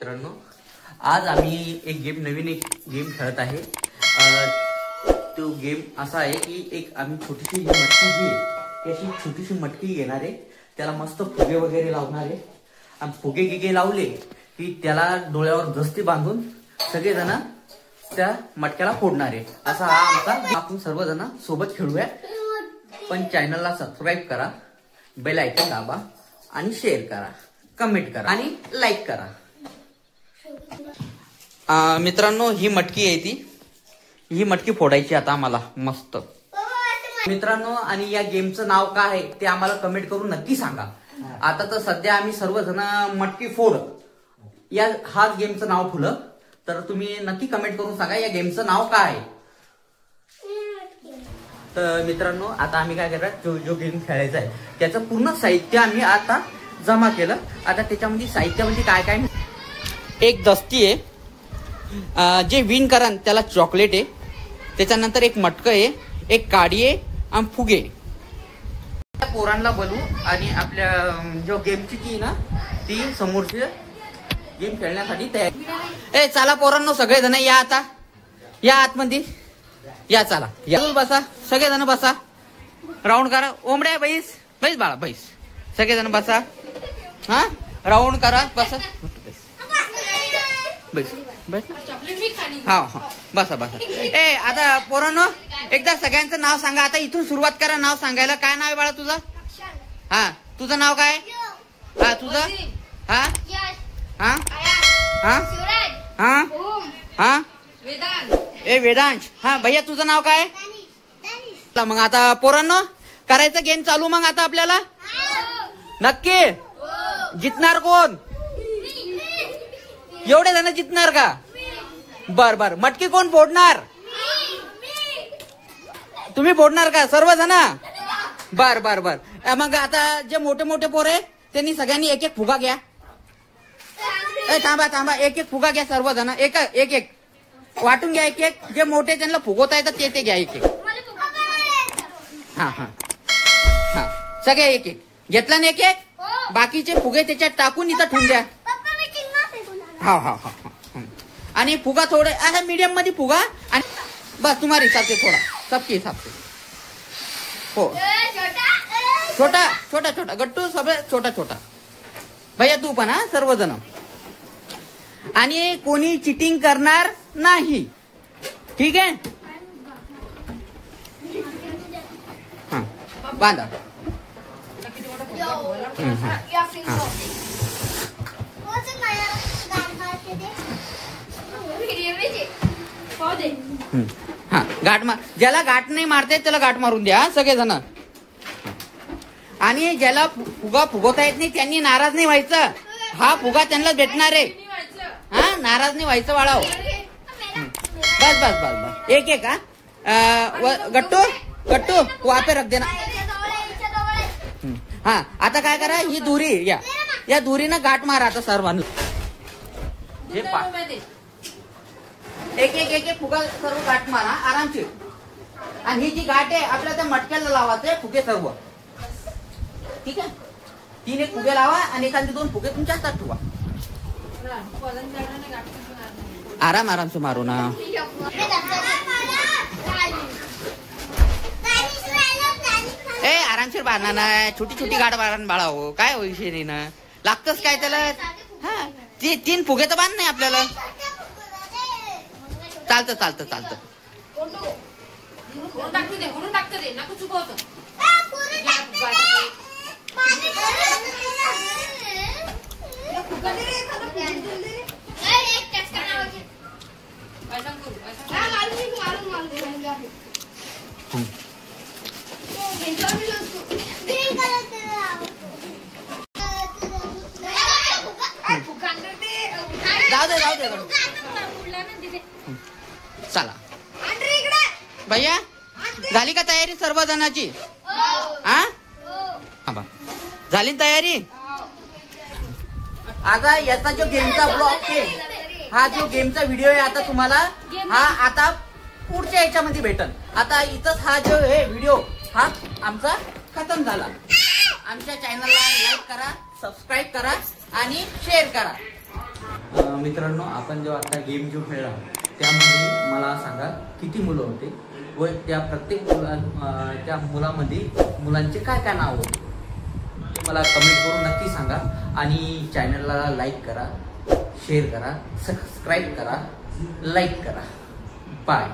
मित्रांनो, आज आम्ही एक नवीन गेम खेळत आहे। तो गेम असा आहे की एक आम्ही छोटीशी मटकी जी आहे अशी छोटीशी मटकी घेणार आहे, त्याला मस्त फुगे वगैरे लावणार आहे आणि फुगे गिगे लावले की त्याला डोळ्यावर दस्ती बांधून सगळेजण त्या मटक्याला फोडणार आहे। असा हा आमचा, आपण सर्वजण सोबत खेळूया। पण चॅनलला सबस्क्राइब करा, बेल आयकॉन दाबा आणि शेअर करा, कमेंट करा आणि लाईक करा। मित्रांनो, ही मटकी आहे ही मटकी फोडायची आता आम्हाला मस्त। मित्रांनो, आणि या गेमचं नाव काय आहे ते आम्हाला कमेंट करून नक्की सांगा। आता तर सध्या आम्ही सर्वजण मटकी फोड या हाच गेमचं नाव ठेवलं, तर तुम्ही नक्की कमेंट करून सांगा या गेमचं नाव काय आहे। तर मित्रांनो, आता आम्ही काय करणार, जो गेम खेळायचा आहे त्याचं पूर्ण साहित्य आम्ही आता जमा केलं। आता त्याच्यामध्ये साहित्यामध्ये काय काय, एक दस्ती आहे, जे विन करा त्याला चॉकलेट आहे, त्याच्यानंतर एक मटकं आहे, एक काडी आहे आणि फुगे। पोरांना बोलू आणि आपल्या जो गेमची की ना ती समोरची गेम खेळण्यासाठी तयार। चला पोरांनो, सगळेजण या, आता या आतमध्ये या, चला या, बसा सगळेजण, बसा राऊंड करा। ओमड्या बैस बैस बाळा बैस, सगळेजण बसा, हा राऊंड करा, बसा बैस बैस, हा हा बसा बसा। आता पोरांनो, एकदा सगळ्यांचं नाव सांगा। आता इथून सुरुवात करा नाव सांगायला। काय नाव आहे बाळा तुझं? हा, तुझं नाव काय? हा, तुझं? हा हा हा हा हा वेदांश। हा भैया, तुझं नाव काय? मग आता पोरांनो, करायचं गेम चालू मग आता आपल्याला? नक्की जितणार कोण? एवढे जण जितणार का? बर बर, मटकी कोण फोडणार? तुम्ही फोडणार का सर्वजण? बर बर बर, मग आता जे मोठे मोठे पोर आहे त्यांनी सगळ्यांनी एक एक फुगा घ्या। थांबा थांबा, एक एक फुगा घ्या सर्वजण, एक एक वाटून घ्या, एक एक। जे मोठे त्यांना फुगवता येतात ते घ्या, एक एक। हा हा हा, सगळे एक एक घेतला ना, एक एक। बाकीचे फुगे त्याच्यात टाकून इथं ठेवून द्या। हा हा हा, आणि फुगा थोडे असा मीडियम मध्ये फुगा, आणि बस तुम्हारे हिसाब से थोड़ा, सबके हिसाब से। हो, छोटा छोटा छोटा गट्टू, सब छोटा छोटा। भैया तू पण, हा सर्वजण, आणि कोणी चिटिंग करणार नाही, ठीक आहे? हा, बांधा। हा, गाठ मार, ज्याला गाठ नाही मारते त्याला गाठ मारून द्या सगळेजण। आणि ज्याला फुगा फुगवता येत नाही त्यांनी नाराज नाही व्हायचं, हा फुगा त्यांना भेटणार आहे। हा, नाराज नाही व्हायचं बाळाओ। बस बस बस बस, एक एक। हा, गट्टू गट्टू वहां पे रख देना। हा, आता काय करा, ही दोरी या दोरीनं गाठ मारा आता सर्वांनी। एक एक फुगा सर्व गाठ मारा आरामशीर। आणि ही जी गाठ आहे आपल्या त्या मटक्याला लावायचे फुगे सर्व, ठीक आहे? 3 एक फुगे लावा आणि एखादी 2 फुगे तुमच्या हातात ठेवा। आराम आराम से मारो ना। आरामशीर बांधणार ना, छोटी छोटी गाठ मारा बाळा। हो, काय विषय नाही ना, लागतच काय त्याला। हा, 3 फुगे तर बांध नाही आपल्याला, चालतं चालतं चालतं। जाऊ दे चला भैया, झाली का तयारी सर्वजणाची? हा बा, झाली तयारी? आता याचा जो गेमचा ब्लॉग आहे, हा जो गेमचा व्हिडिओ आहे आता तुम्हाला हा आता पुढच्या याच्यामध्ये भेटल। आता इथंच हा जो व्हिडिओ हा आमचा खतम झाला। आमच्या चॅनलला लाईक करा, सबस्क्राईब करा आणि शेअर करा। मित्रांनो, आपण जेव्हा आता गेम जो खेळला त्यामध्ये मला सांगा किती मुलं होते व त्या प्रत्येक त्या मुलांचे काय काय नाव होते ते मला कमेंट करून नक्की सांगा. आणि चॅनलला लाईक करा, शेअर करा, सबस्क्राईब करा, लाईक करा. बाय.